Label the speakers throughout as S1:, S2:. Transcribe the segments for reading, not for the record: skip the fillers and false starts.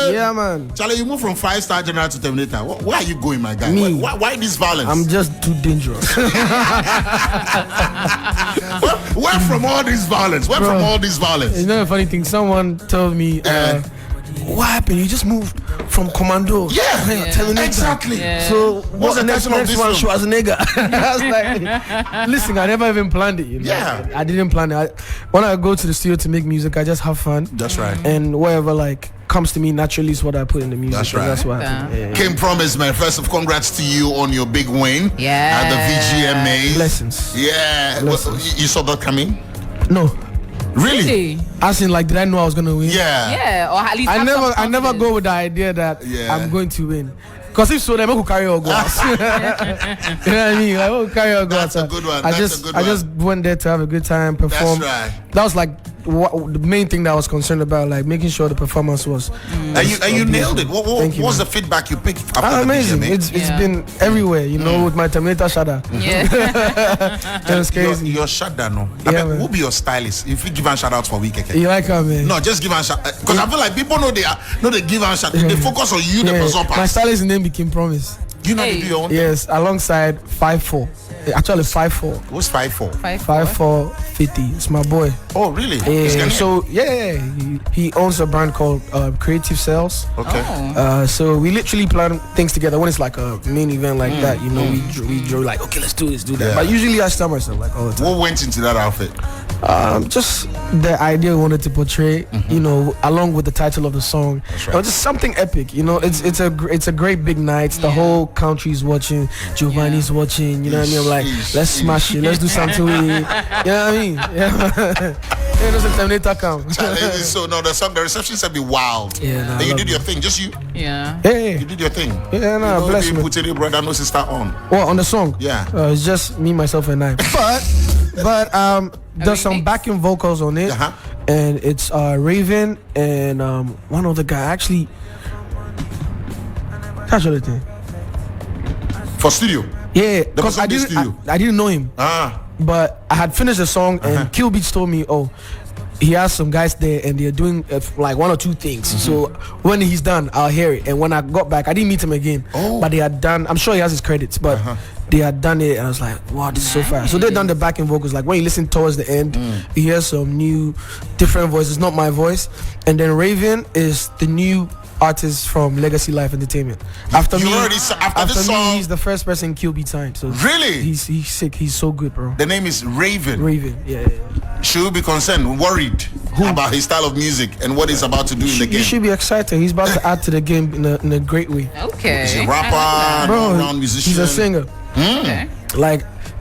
S1: Yeah, man.
S2: Charlie, you moved from 5-star general to Terminator. Where are you going, my guy?
S1: Me.
S2: Why this violence?
S1: I'm just too dangerous.
S2: Where from all this violence? Where from all this violence?
S1: You know the funny thing? Someone told me, what happened? You just moved from Commando.
S2: Yeah.
S1: Terminator.
S2: Exactly.
S1: Yeah. So what's the next one? Schwarzenegger. I was like, listen, I never even planned it. You know?
S2: Yeah.
S1: I didn't plan it. When I go to the studio to make music, I just have fun.
S2: That's right.
S1: And whatever comes to me naturally is what I put in the music.
S2: That's right.
S1: That's what happened. Yeah.
S2: King Promise, man. First of all, congrats to you on your big win.
S3: Yeah.
S2: At the VGMA.
S1: Blessings.
S2: Yeah.
S1: Blessings.
S2: You saw that coming?
S1: No.
S2: Really?
S1: As in, did I know I was gonna win?
S2: Yeah.
S3: Or at least
S1: I never go with the idea that I'm going to win. Because if so, then I could carry your glass. You know what I mean? I will carry your glass.
S2: That's a good one.
S1: I just went there to have a good time, perform.
S2: That's right.
S1: That was the main thing that I was concerned about, making sure the performance was.
S2: And you nailed it. What was the feedback you picked after
S1: amazing.
S2: the VGMA?
S1: It's been everywhere, with my Terminator Shada.
S3: Yeah.
S1: It was crazy.
S2: Your Shada, no.
S1: Yeah,
S2: who be your stylist? If you give a shout out for week,
S1: you like her, man?
S2: No, just give a shout. Because I feel like people know they give a shout. They focus on you, the person.
S1: My stylist's name became Promise.
S2: You know, you do your own.
S1: Yes, alongside 5'4". Actually 5'4".
S2: What's 5'4"?
S1: 5'4", 50. It's my boy.
S2: Oh, really?
S1: Yeah. So he owns a brand called Creative Sales.
S2: Okay.
S1: So we literally plan things together when it's like a main event like that. We draw okay, let's do that.
S2: Yeah.
S1: But usually I tell myself all the time.
S2: What went into that outfit?
S1: Just the idea we wanted to portray, along with the title of the song.
S2: That's right.
S1: Just something epic. It's a great big night. The whole country's watching. Giovanni's watching. You know what I mean? I'm like, let's smash it. Let's do something with it. You know what I mean? Yeah. There's a Terminator come.
S2: So no, the reception said be wild.
S1: Yeah.
S2: And you did your thing, just you.
S3: Yeah.
S1: Hey.
S2: You did your thing.
S1: Yeah, no, bless me.
S2: Put your brother, no sister on.
S1: Well, on the song.
S2: Yeah.
S1: It's just me, myself, and I. But there's some backing vocals on it, and it's Raven and one other guy. Actually, that's the thing.
S2: For studio.
S1: Yeah, because I didn't know him. But I had finished the song, and Kill Beats told me, he has some guys there, and they're doing one or two things. So when he's done, I'll hear it. And when I got back, I didn't meet him again. But they had done. I'm sure he has his credits, but they had done it, and I was like, wow, this is so fast. So they done the backing vocals. Like when you listen towards the end, you hear some new, different voices, not my voice. And then Raven is the new artist from Legacy Life Entertainment. After me, he's the first person QB signed. So
S2: really,
S1: he's sick. He's so good, bro.
S2: The name is Raven.
S1: Yeah.
S2: Should we be concerned, worried about his style of music and what he's about to do in the game?
S1: You should be excited. He's about to add to the game in a great way.
S3: Okay.
S2: He's a rapper, all-round musician.
S1: He's a singer.
S3: Okay.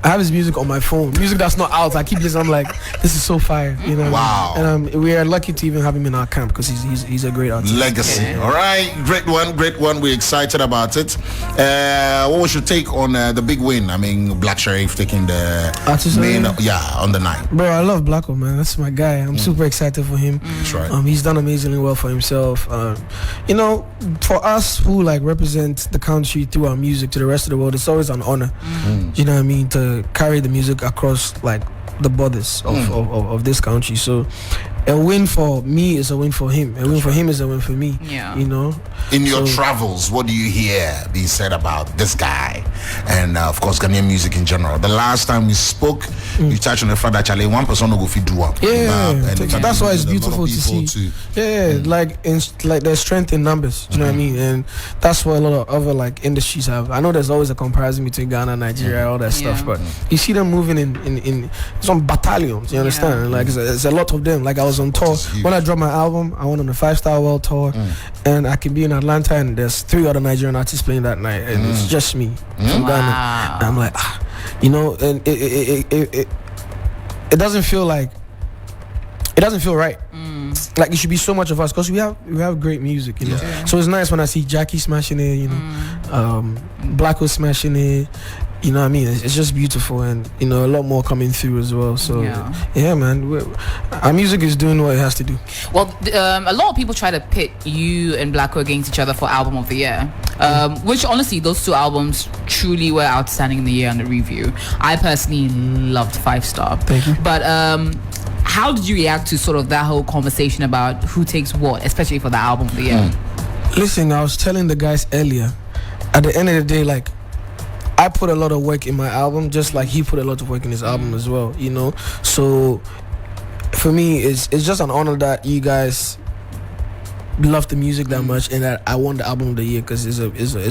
S1: I have his music on my phone. Music that's not out. I keep listening. I'm like, this is so fire.
S2: Wow.
S1: And we are lucky to even have him in our camp because he's a great artist.
S2: Legacy. All right, great one. We're excited about it. What was your take on the big win? I mean, Black Sherif taking the main, on the night.
S1: Bro, I love Blacko, man. That's my guy. I'm super excited for him.
S2: That's right.
S1: He's done amazingly well for himself. For us who represent the country through our music to the rest of the world, it's always an honor. You know what I mean? To carry the music across the borders of this country. So a win for me is a win for him. A win for him is a win for me.
S3: Yeah.
S2: In your travels, what do you hear being said about this guy and of course Ghanaian music in general? The last time we spoke, you touched on the fact that Charlie, one person will go feed do up.
S1: That's why it's beautiful to see. There's strength in numbers. Do you know what I mean? And that's what a lot of other industries have. I know there's always a comparison between Ghana, Nigeria, all that stuff, but you see them moving in some battalions. You understand? It's a lot of them. I was on tour when I dropped my album. I went on a 5-star world tour, and I can be in Atlanta, and there's 3 other Nigerian artists playing that night, and it's just me from Ghana. And I'm like, and it doesn't feel right. It should be so much of us because we have great music, So it's nice when I see Jackie smashing it, Blacko smashing it. You know what I mean? It's just beautiful, and a lot more coming through as well. So yeah man, our music is doing what it has to do.
S3: Well, a lot of people try to pit you and Blacko against each other for album of the year, which honestly, those 2 albums truly were outstanding in the year under review. I personally loved 5-star.
S1: Thank you.
S3: But how did you react to sort of that whole conversation about who takes what, especially for the album of the year?
S1: Listen, I was telling the guys earlier, at the end of the day, like, I put a lot of work in my album, just like he put a lot of work in his album as well, you know. So for me, it's just an honor that you guys love the music that much, and that I won the album of the year, because it's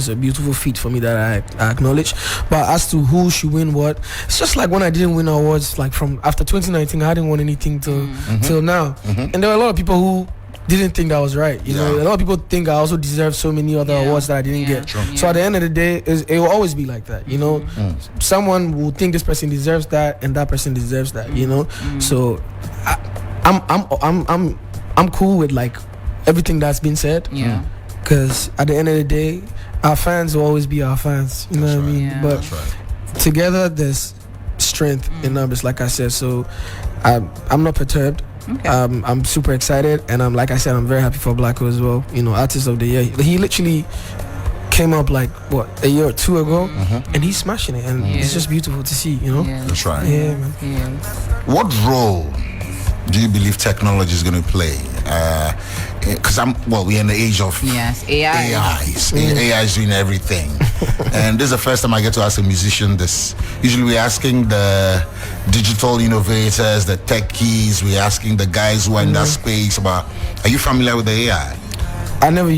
S1: a beautiful feat for me that I acknowledge. But as to who should win what, it's just like when I didn't win awards, like from after 2019, I didn't win anything till now. And there were a lot of people who didn't think that was right, you know. A lot of people think I also deserve so many other awards that I didn't get. So at the end of the day, it will always be like that, you know. Someone will think this person deserves that, and that person deserves that, you know. So I'm cool with like everything that's been said, because at the end of the day, our fans will always be our fans, you know what I mean. But together there's strength in numbers, like I said. So I'm not perturbed. I'm super excited, and I'm, like I said, I'm very happy for Blacko as well, you know, artist of the year. He literally came up like a year or two ago, and he's smashing it, and it's just beautiful to see, you know.
S2: That's right.
S1: Yeah, man.
S2: What role do you believe technology is going to play? Because we're in the age of AIs. AI is doing everything. And this is the first time I get to ask a musician this. Usually we're asking the digital innovators, the techies, we're asking the guys who are in that space about, are you familiar with the AI?
S1: I've never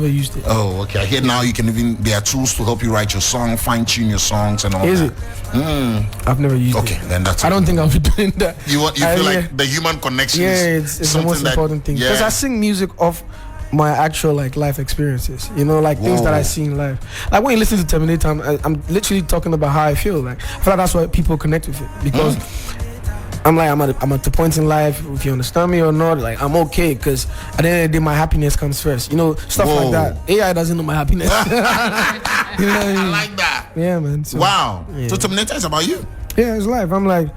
S1: used it.
S2: Oh, okay. I hear now there are tools to help you write your song, fine tune your songs and all that.
S1: Is it? I've never used it.
S2: Okay, then that's
S1: I don't think I'll be doing that.
S2: You feel like the human connection
S1: it's the most important thing. Because I sing music off my actual like life experiences, you know, like things that I see in life. Like when you listen to Terminator, I'm literally talking about how I feel. Like I feel like that's why people connect with it, because I'm at the point in life, if you understand me or not, like I'm okay, because at the end of the day, my happiness comes first, you know, stuff like that. AI doesn't know my happiness. You know what I mean?
S2: I like that.
S1: Yeah, man. So,
S2: wow. So Terminator is about you.
S1: Yeah, it's life. I'm like,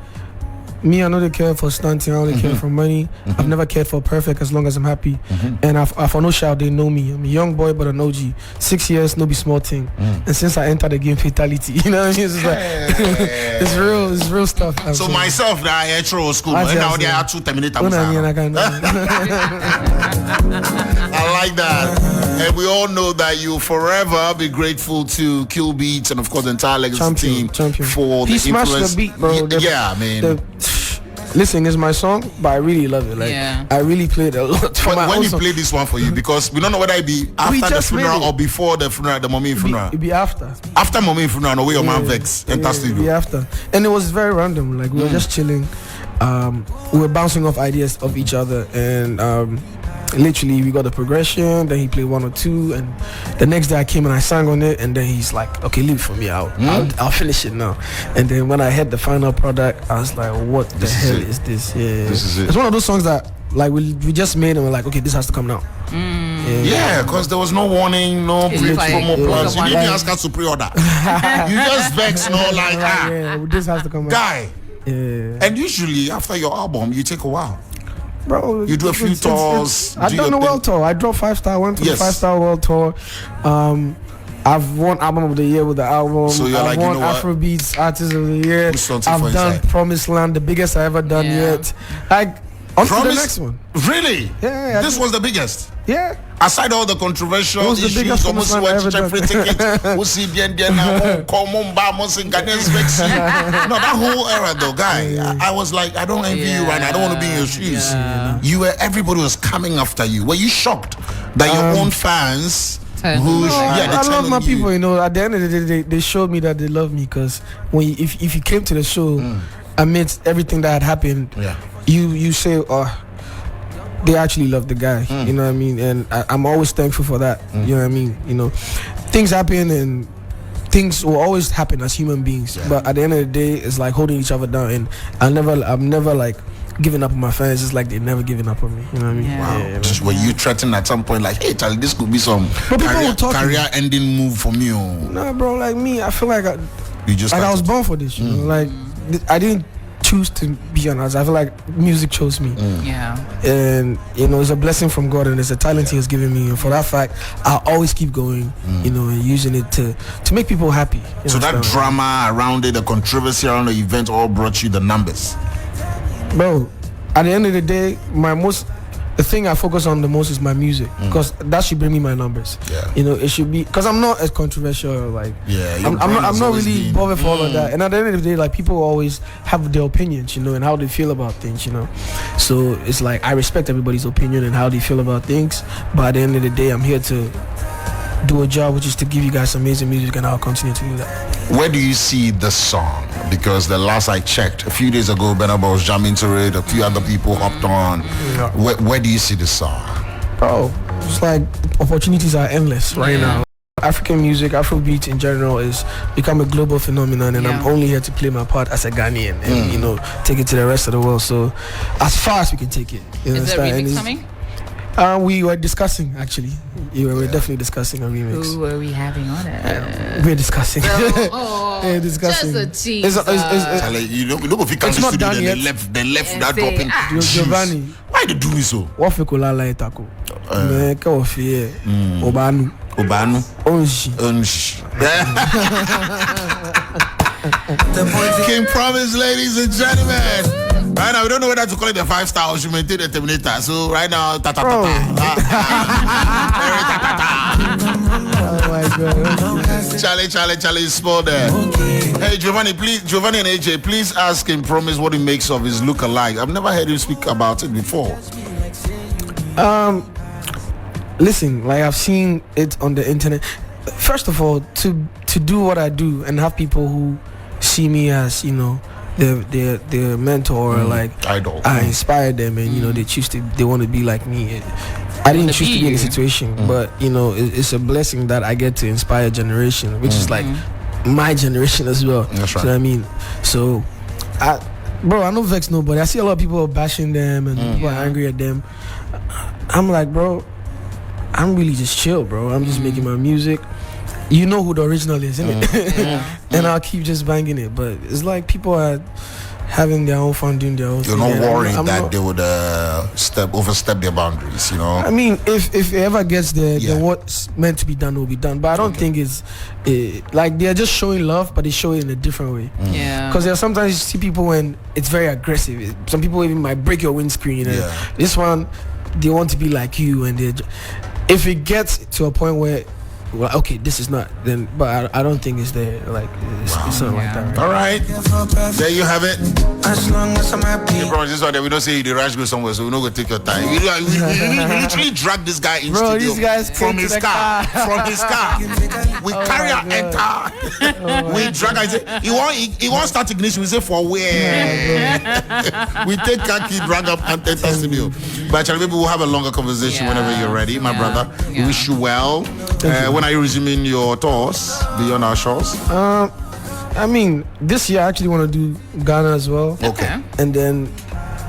S1: me, I don't care for stunting, I only care for money. I've never cared for perfect as long as I'm happy. And I for no shout, they know me. I'm a young boy but an OG. 6 years, no be small thing. And since I entered the game, fatality. You know what I mean? It's just like it's real stuff.
S2: So myself, that I intro school, and now they are two Terminator. I like that. And we all know that you'll forever be grateful to Kill Beats and of course the entire Legacy team for the influence. He smashed the beat, bro.
S1: Yeah, man. Listen, it's my song, but I really love it. Like, I really played a lot.
S2: When you play this one for you, because we don't know whether it be after the funeral or before the funeral, the mommy funeral.
S1: It be after.
S2: After mommy funeral, no way your man vex. Fantastic.
S1: Be after, and it was very random. Like we were just chilling. We were bouncing off ideas of each other, and literally we got the progression. Then he played 1 or 2, and the next day I came and I sang on it, and then he's like, okay, leave it for me, I'll finish it now. And then when I had the final product, I was like, what the hell is this?
S2: This is it.
S1: It's one of those songs that like we just made and we're like, okay, this has to come now.
S2: Because there was no warning, no promo plans. You didn't ask us to pre-order. You just vex,
S1: this has to come
S2: guy. And usually after your album you take a while,
S1: bro.
S2: You do a few tours.
S1: I've done a world tour. I dropped 5-star. Went to the 5-star world tour. I've won album of the year with the album.
S2: So you're
S1: I've won Afrobeats artist of the year. I've done Promised Land, the biggest I ever done yet. Like on to the next one.
S2: Really?
S1: Yeah.
S2: This was the biggest.
S1: Yeah.
S2: Aside all the controversial issues,
S1: no,
S2: that whole era though, guy, I was like, I don't envy you right now. I don't want to be in your shoes. Everybody was coming after you. Were you shocked that your own fans I
S1: love my people, you know. At the end of the day, they showed me that they love me, because if you came to the show amidst everything that had happened, you say, they actually love the guy, you know what I mean? And I'm always thankful for that, you know what I mean? You know, things happen and things will always happen as human beings, but at the end of the day, it's like holding each other down, and I'm never like giving up on my fans, just like they're never giving up on me, you know what I mean?
S2: Wow. Were you threatened at some point like, hey Charlie, this could be some career ending move for me?
S1: Nah, bro, like me, I feel like I was born for this, you know? Like I didn't choose to be an artist. I feel like music chose me. And you know, it's a blessing from God, and it's a talent He has given me, and for that fact I'll always keep going, you know, and using it to make people happy.
S2: So that drama around it, the controversy around the event, all brought you the numbers,
S1: bro. at the end of the day, the thing I focus on the most is my music, because that should bring me my numbers. You know, it should be, because I'm not as controversial. Like, I'm not really bothered for all of that. And at the end of the day, like, people always have their opinions, you know, and how they feel about things, you know. So it's like I respect everybody's opinion and how they feel about things. But at the end of the day, I'm here to do a job, which is to give you guys amazing music, and I'll continue to do that.
S2: Where do you see the song? Because the last I checked, a few days ago, Benaba was jamming to it, a few other people hopped on. Where do you see the song?
S1: Bro, it's like opportunities are endless right now. African music, Afrobeat in general, is become a global phenomenon, and I'm only here to play my part as a Ghanaian and, you know, take it to the rest of the world. So as far as we can take it.
S3: Is there a remix coming?
S1: We were discussing, actually. We were definitely discussing a remix.
S3: Who were we having on it?
S1: We're discussing.
S3: We're discussing. Just a tease.
S1: It's not done yet.
S2: They left that dropping.
S1: Giovanni.
S2: Why they doing so?
S1: What for Kolala Etako? Obanu. Onshi.
S2: King Promise, ladies and gentlemen. Right now, we don't know whether to call it the 5-star or should maintain the Terminator. So right now,
S1: Oh my God.
S2: Charlie is small there. Hey, Giovanni and AJ, please ask King Promise what he makes of his look-alike. I've never heard him speak about it before.
S1: Listen, like, I've seen it on the internet. First of all, to do what I do and have people who see me as, you know, their mentor, like
S2: idol.
S1: I inspired them, and you know, they want to be like me. I didn't choose to be in the situation, but you know, it's a blessing that I get to inspire a generation, which is like my generation as well.
S2: That's right.
S1: You know what I mean? So, I don't vex nobody. I see a lot of people bashing them and people are angry at them. I'm like, bro, I'm really just chill, bro. I'm just making my music. You know who the original is, isn't it? And I'll keep just banging it. But it's like people are having their own fun, doing their own thing.
S2: You're not worried that they would overstep their boundaries, you know?
S1: I mean, if it ever gets there, then what's meant to be done will be done. But I don't think it's like they're just showing love, but they show it in a different way. Because there are sometimes you see people when it's very aggressive. Some people even might break your windscreen. This one, they want to be like you, and if it gets to a point where, well, okay, this is not, then, but I don't think it's there. Like, it's not like that. Right?
S2: All right, there you have it. As long as I'm happy. You promise this one that we don't say you the rush go somewhere, so we're not gonna take your time. We literally drag this guy in studio
S1: these guys
S2: from his car. We carry our enter. We drag. He won't start ignition. We say for where? We take khaki, drag up, and enter studio. But maybe we'll have a longer conversation whenever you're ready, my brother. We wish you well. When are you resuming your tours beyond our shores?
S1: I mean, this year I actually want to do Ghana as well.
S2: Okay.
S1: And then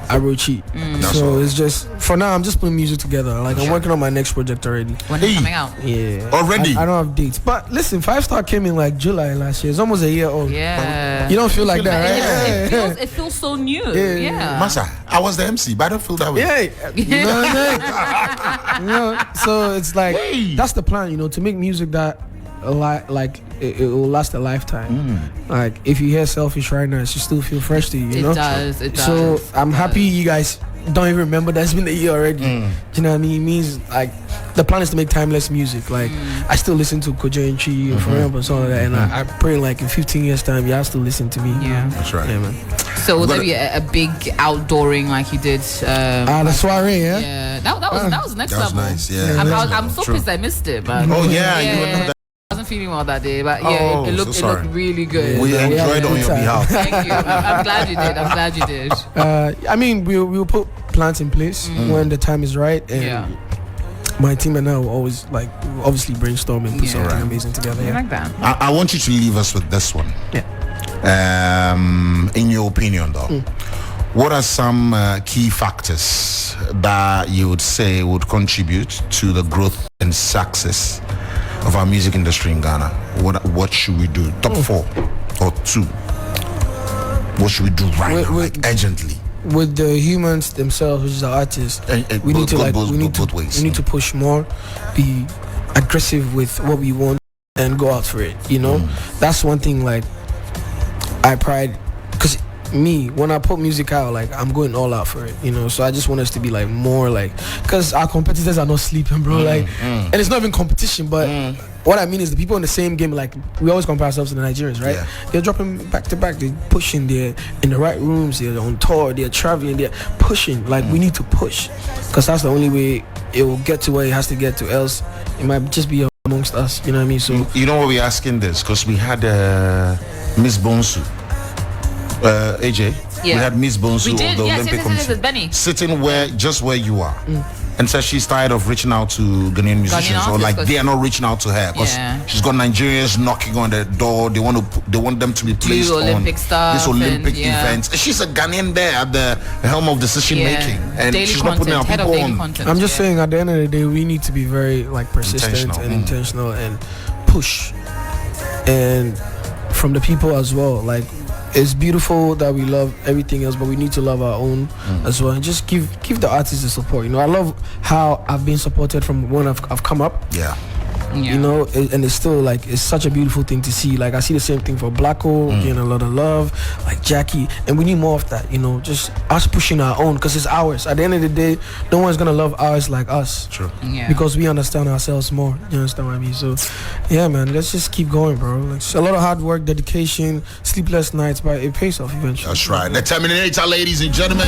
S1: Arochi. So it's just, for now, I'm just putting music together. Like, I'm working on my next project already.
S3: When it's coming out?
S1: Yeah.
S2: Already?
S1: I don't have dates. But listen, 5-star came in like July last year. It's almost a year old.
S3: Yeah.
S1: You don't feel like that, right?
S3: It feels so new. Yeah.
S2: Massa, I was the MC, but I don't feel that way.
S1: Yeah. You know what I mean? You know, so it's like, that's the plan, you know, to make music that like it will last a lifetime. Like, if you hear Selfish right now, it should still feel fresh to you, you know?
S3: It does.
S1: So I'm happy you guys don't even remember that's been a year already. Do you know what I mean? It means, like, the plan is to make timeless music. Like, I still listen to Kojo and Chi, for example, and something like that, and I pray, like, in 15 years time, y'all still listen to me.
S3: Yeah,
S2: that's right.
S1: Yeah, man.
S3: So will there be a big outdooring like you did?
S1: The soiree,
S3: yeah. That was next level.
S2: Nice. Yeah.
S3: I'm so pissed I missed it, but
S2: you wouldn't
S3: I wasn't feeling well that day, but it looked really good.
S2: We enjoyed on your behalf.
S3: Thank you. I'm glad you did.
S1: I mean, we'll put plans in place when the time is right, and my team and I will always, like, obviously brainstorm and put something amazing together.
S3: I like that.
S2: I want you to leave us with this one. In your opinion, though, what are some key factors that you would say would contribute to the growth and success of our music industry in Ghana? What should we do? Top 4 or 2? What should we do now, like, urgently?
S1: With the humans themselves, which is the artists, we need to push more, be aggressive with what we want, and go out for it. You know, that's one thing. Like, I pride, because me, when I put music out, like I'm going all out for it, you know. So I just want us to be like more like, because our competitors are not sleeping, bro. And it's not even competition, but what I mean is the people in the same game, like we always compare ourselves to the Nigerians, right? Yeah. They're dropping back to back, they're pushing, they're in the right rooms, they're on tour, they're traveling, they're pushing. Like we need to push, because that's the only way it will get to where it has to get to. Else it might just be amongst us, you know what I mean? So
S2: you know what we're asking this, because we had Miss Bonsu. AJ, we had Miss Bonsu of the Olympic Commission sitting where you are, and says she's tired of reaching out to Ghanaian musicians, or like they are not reaching out to her because she's got Nigerians knocking on the door. They want them to be placed on this Olympic event. She's a Ghanaian there at the helm of decision making, and
S3: daily
S2: she's not putting our people on.
S1: I'm just saying, at the end of the day, we need to be very like persistent and intentional and push, and from the people as well, like. It's beautiful that we love everything else, but we need to love our own as well, and just give the artists the support. You know, I love how I've been supported from when I've come up.
S2: Yeah.
S1: You know, and it's still like, it's such a beautiful thing to see. Like I see the same thing for Blacko, getting a lot of love, like Jackie, and we need more of that. You know, just us pushing our own, because it's ours. At the end of the day, no one's gonna love ours like us.
S2: True.
S3: Yeah.
S1: Because we understand ourselves more. You understand what I mean? So, yeah, man, let's just keep going, bro. Like, it's a lot of hard work, dedication, sleepless nights, but it pays off eventually.
S2: That's right. The Terminator, ladies and gentlemen.